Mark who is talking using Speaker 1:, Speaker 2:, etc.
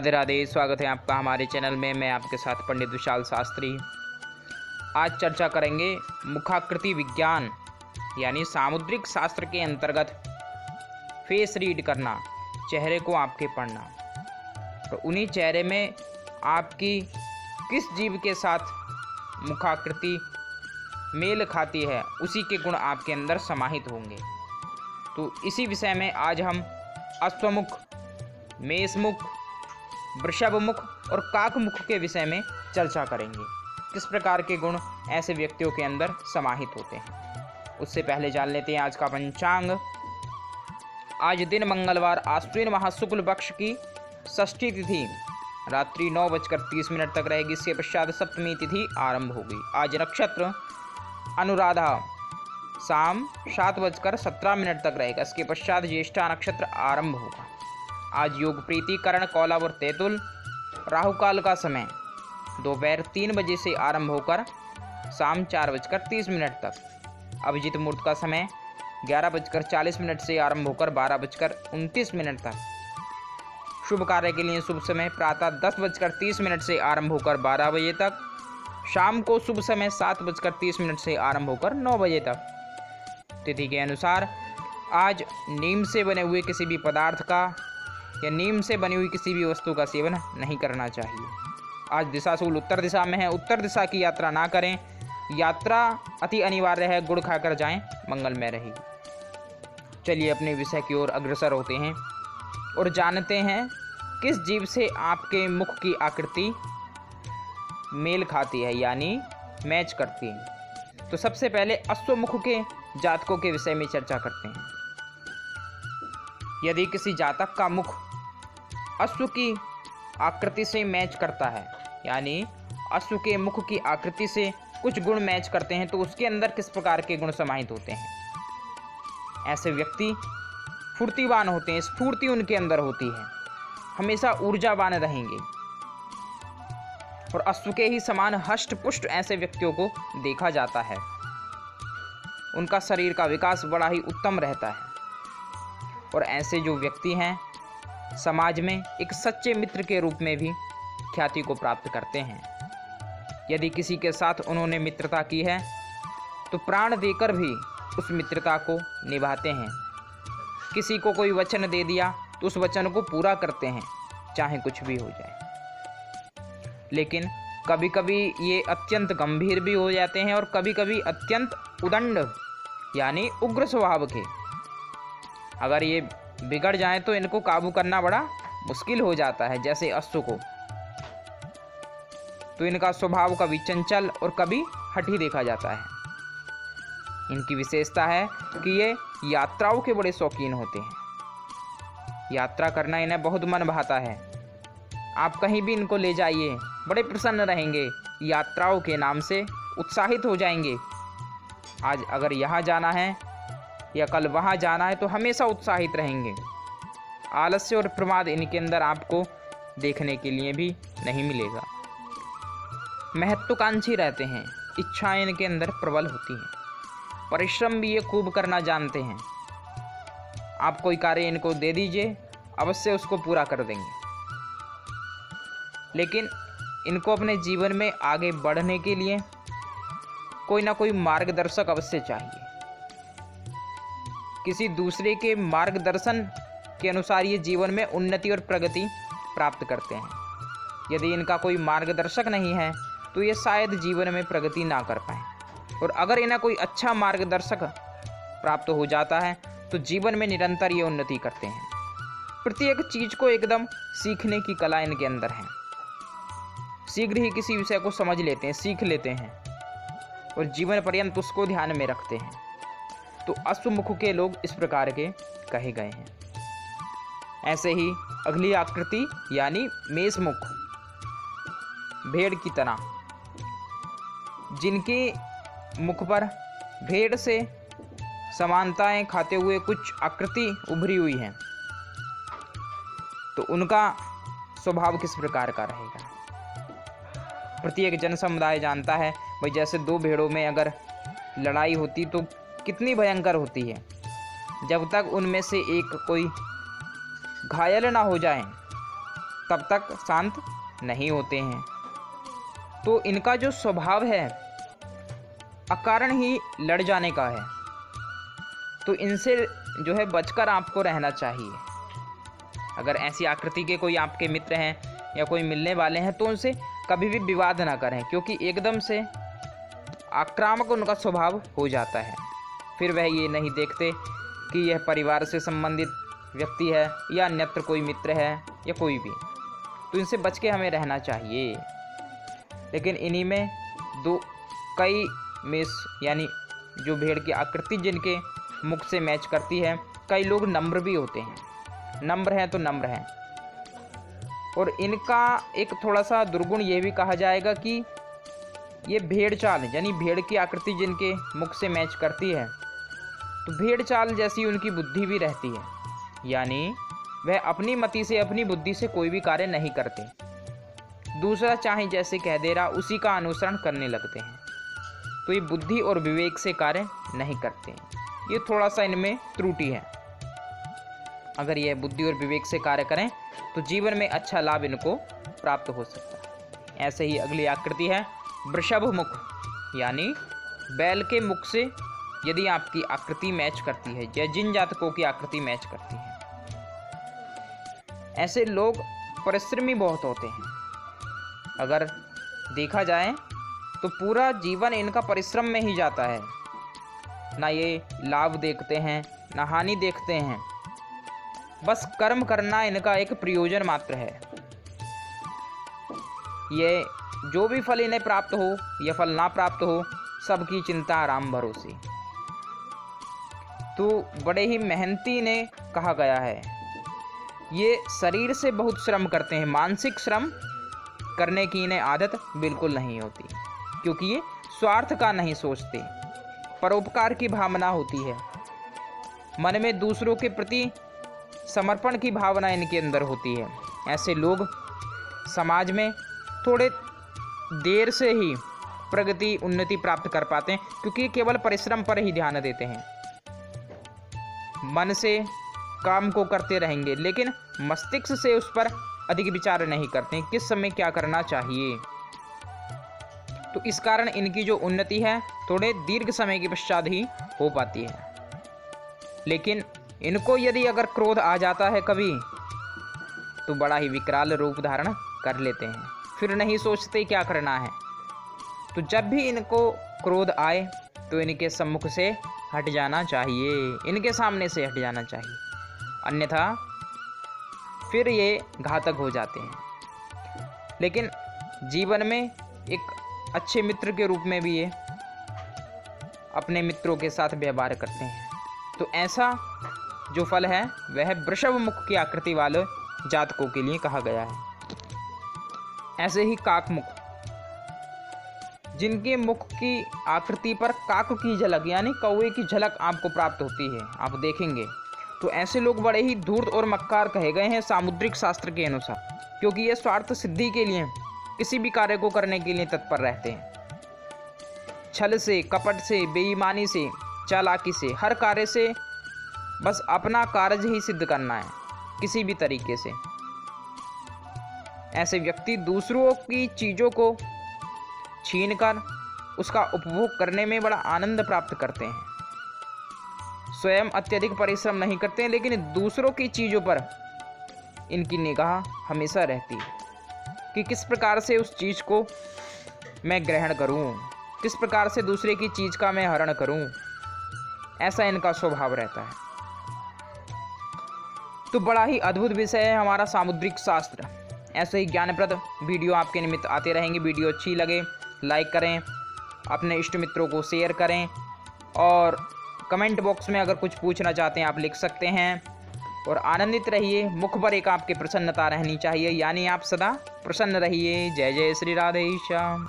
Speaker 1: राधे राधे। स्वागत है आपका हमारे चैनल में। मैं आपके साथ पंडित विशाल शास्त्री। आज चर्चा करेंगे मुखाकृति विज्ञान यानी सामुद्रिक शास्त्र के अंतर्गत फेस रीड करना, चेहरे को आपके पढ़ना। तो उन्हीं चेहरे में आपकी किस जीव के साथ मुखाकृति मेल खाती है, उसी के गुण आपके अंदर समाहित होंगे। तो इसी विषय में आज हम अश्वमुख, मेषमुख, वृषभमुख और काकमुख के विषय में चर्चा करेंगे। किस प्रकार के गुण ऐसे व्यक्तियों के अंदर समाहित होते हैं। उससे पहले जान लेते हैं आज का पंचांग। आज दिन मंगलवार, आश्विन माह शुक्ल पक्ष की षष्ठी तिथि रात्रि 9:30 तक रहेगी। इसके पश्चात सप्तमी तिथि आरंभ होगी। आज नक्षत्र अनुराधा शाम 7:17 तक रहेगा। इसके पश्चात ज्येष्ठा नक्षत्र आरंभ होगा। आज योग प्रीति करण कौला और तैतुल। राहुकाल का समय दोपहर 3 बजे से आरंभ होकर शाम 4:30 तक। अभिजीत मुहूर्त का समय 11:40 से आरंभ होकर 12:29 तक। शुभ कार्य के लिए शुभ समय प्रातः 10:30 से आरंभ होकर 12 बजे तक। शाम को शुभ समय 7:30 से आरंभ होकर 9 बजे तक। तिथि के अनुसार आज नीम से बने हुए किसी भी पदार्थ का या नीम से बनी हुई किसी भी वस्तु का सेवन नहीं करना चाहिए। आज दिशा शूल उत्तर दिशा में है। उत्तर दिशा की यात्रा ना करें। यात्रा अति अनिवार्य है, गुड़ खाकर जाएं, मंगलमय रहेगी। चलिए अपने विषय की ओर अग्रसर होते हैं और जानते हैं किस जीव से आपके मुख की आकृति मेल खाती है यानी मैच करती है। तो सबसे पहले अश्वमुख के जातकों के विषय में चर्चा करते हैं। यदि किसी जातक का मुख अश्व की आकृति से मैच करता है यानी अश्व के मुख की आकृति से कुछ गुण मैच करते हैं, तो उसके अंदर किस प्रकार के गुण समाहित होते हैं। ऐसे व्यक्ति फुर्तीवान होते हैं, स्फूर्ति उनके अंदर होती है, हमेशा ऊर्जावान रहेंगे और अश्व के ही समान हष्ट पुष्ट ऐसे व्यक्तियों को देखा जाता है। उनका शरीर का विकास बड़ा ही उत्तम रहता है और ऐसे जो व्यक्ति हैं समाज में एक सच्चे मित्र के रूप में भी ख्याति को प्राप्त करते हैं। यदि किसी के साथ उन्होंने मित्रता की है तो प्राण देकर भी उस मित्रता को निभाते हैं। किसी को कोई वचन दे दिया तो उस वचन को पूरा करते हैं, चाहे कुछ भी हो जाए। लेकिन कभी कभी ये अत्यंत गंभीर भी हो जाते हैं और कभी कभी अत्यंत उदंड यानी उग्र स्वभाव के। अगर ये बिगड़ जाए तो इनको काबू करना बड़ा मुश्किल हो जाता है। जैसे अश्व को, तो इनका स्वभाव कभी चंचल और कभी हठी देखा जाता है। इनकी विशेषता है कि ये यात्राओं के बड़े शौकीन होते हैं। यात्रा करना इन्हें बहुत मन भाता है। आप कहीं भी इनको ले जाइए, बड़े प्रसन्न रहेंगे, यात्राओं के नाम से उत्साहित हो जाएंगे। आज अगर यहाँ जाना है या कल वहाँ जाना है तो हमेशा उत्साहित रहेंगे। आलस्य और प्रमाद इनके अंदर आपको देखने के लिए भी नहीं मिलेगा। महत्वाकांक्षी रहते हैं, इच्छाएं इनके अंदर प्रबल होती हैं। परिश्रम भी ये खूब करना जानते हैं। आप कोई कार्य इनको दे दीजिए, अवश्य उसको पूरा कर देंगे। लेकिन इनको अपने जीवन में आगे बढ़ने के लिए कोई ना कोई मार्गदर्शक अवश्य चाहिए। किसी दूसरे के मार्गदर्शन के अनुसार ये जीवन में उन्नति और प्रगति प्राप्त करते हैं। यदि इनका कोई मार्गदर्शक नहीं है तो ये शायद जीवन में प्रगति ना कर पाए। और अगर इन्हें कोई अच्छा मार्गदर्शक प्राप्त हो जाता है तो जीवन में निरंतर ये उन्नति करते हैं। प्रत्येक चीज को एकदम सीखने की कला इनके अंदर है। शीघ्र ही किसी विषय को समझ लेते हैं, सीख लेते हैं और जीवन पर्यंत उसको ध्यान में रखते हैं। तो अश्वमुख के लोग इस प्रकार के कहे गए हैं। ऐसे ही अगली आकृति यानी मेषमुख, भेड़ की तरह, जिनके मुख पर भेड़ से समानताएं खाते हुए कुछ आकृति उभरी हुई हैं, तो उनका स्वभाव किस प्रकार का रहेगा। प्रत्येक जन समुदाय जानता है भाई, जैसे दो भेड़ों में अगर लड़ाई होती तो कितनी भयंकर होती है। जब तक उनमें से एक कोई घायल ना हो जाए तब तक शांत नहीं होते हैं। तो इनका जो स्वभाव है अकारण ही लड़ जाने का है, तो इनसे जो है बचकर आपको रहना चाहिए। अगर ऐसी आकृति के कोई आपके मित्र हैं या कोई मिलने वाले हैं तो उनसे कभी भी विवाद ना करें, क्योंकि एकदम से आक्रामक उनका स्वभाव हो जाता है। फिर वह ये नहीं देखते कि यह परिवार से संबंधित व्यक्ति है या अन्यत्र कोई मित्र है या कोई भी, तो इनसे बच के हमें रहना चाहिए। लेकिन इन्हीं में कई मेष यानी जो भेड़ की आकृति जिनके मुख से मैच करती है, कई लोग नम्र भी होते हैं। नम्र हैं तो नम्र हैं। और इनका एक थोड़ा सा दुर्गुण ये भी कहा जाएगा कि ये भेड़ चाल यानी भेड़ की आकृति जिनके मुख से मैच करती है, तो भेड़ चाल जैसी उनकी बुद्धि भी रहती है, यानी वह अपनी मति से अपनी बुद्धि से कोई भी कार्य नहीं करते, दूसरा चाहे जैसे कह दे रहा उसी का अनुसरण करने लगते हैं। तो ये बुद्धि और विवेक से कार्य नहीं करते हैं। ये थोड़ा सा इनमें त्रुटि है। अगर ये बुद्धि और विवेक से कार्य करें तो जीवन में अच्छा लाभ इनको प्राप्त हो सकता है। ऐसे ही अगली आकृति है वृषभ मुख, यानी बैल के मुख से यदि आपकी आकृति मैच करती है या जिन जातकों की आकृति मैच करती है, ऐसे लोग परिश्रमी बहुत होते हैं। अगर देखा जाए तो पूरा जीवन इनका परिश्रम में ही जाता है, ना ये लाभ देखते हैं ना हानि देखते हैं, बस कर्म करना इनका एक प्रयोजन मात्र है। ये जो भी फल इन्हें प्राप्त हो या फल ना प्राप्त हो, सबकी चिंता आराम भरोसे। तो बड़े ही मेहनती इन्हें कहा गया है। ये शरीर से बहुत श्रम करते हैं, मानसिक श्रम करने की इन्हें आदत बिल्कुल नहीं होती, क्योंकि ये स्वार्थ का नहीं सोचते, परोपकार की भावना होती है। मन में दूसरों के प्रति समर्पण की भावना इनके अंदर होती है। ऐसे लोग समाज में थोड़े देर से ही प्रगति उन्नति प्राप्त कर पाते हैं, क्योंकि केवल परिश्रम पर ही ध्यान देते हैं। मन से काम को करते रहेंगे, लेकिन मस्तिष्क से उस पर अधिक विचार नहीं करते किस समय क्या करना चाहिए। तो इस कारण इनकी जो उन्नति है थोड़े दीर्घ समय के पश्चात ही हो पाती है। लेकिन इनको यदि अगर क्रोध आ जाता है कभी, तो बड़ा ही विकराल रूप धारण कर लेते हैं, फिर नहीं सोचते क्या करना है। तो जब भी इनको क्रोध आए तो इनके सम्मुख से हट जाना चाहिए, इनके सामने से हट जाना चाहिए, अन्यथा फिर ये घातक हो जाते हैं। लेकिन जीवन में एक अच्छे मित्र के रूप में भी ये अपने मित्रों के साथ व्यवहार करते हैं। तो ऐसा जो फल है वह वृषभ मुख की आकृति वाले जातकों के लिए कहा गया है। ऐसे ही काक मुख, जिनके मुख की आकृति पर काक की झलक यानी कौवे की झलक आपको प्राप्त होती है, आप देखेंगे तो ऐसे लोग बड़े ही धूर्त और मक्कार कहे गए हैं सामुद्रिक शास्त्र के अनुसार, क्योंकि ये स्वार्थ सिद्धि के लिए किसी भी कार्य को करने के लिए तत्पर रहते हैं। छल से, कपट से, बेईमानी से, चालाकी से, हर कार्य से बस अपना कार्य ही सिद्ध करना है किसी भी तरीके से। ऐसे व्यक्ति दूसरों की चीज़ों को छीनकर उसका उपभोग करने में बड़ा आनंद प्राप्त करते हैं। स्वयं अत्यधिक परिश्रम नहीं करते हैं, लेकिन दूसरों की चीज़ों पर इनकी निगाह हमेशा रहती है कि किस प्रकार से उस चीज़ को मैं ग्रहण करूं, किस प्रकार से दूसरे की चीज़ का मैं हरण करूं। ऐसा इनका स्वभाव रहता है। तो बड़ा ही अद्भुत विषय है हमारा सामुद्रिक शास्त्र। ऐसे ही ज्ञानप्रद वीडियो आपके निमित्त आते रहेंगे। वीडियो अच्छी लगे लाइक करें, अपने इष्ट मित्रों को शेयर करें, और कमेंट बॉक्स में अगर कुछ पूछना चाहते हैं आप लिख सकते हैं। और आनंदित रहिए, मुख पर एक आपके प्रसन्नता रहनी चाहिए, यानी आप सदा प्रसन्न रहिए। जय जय श्री राधे श्याम।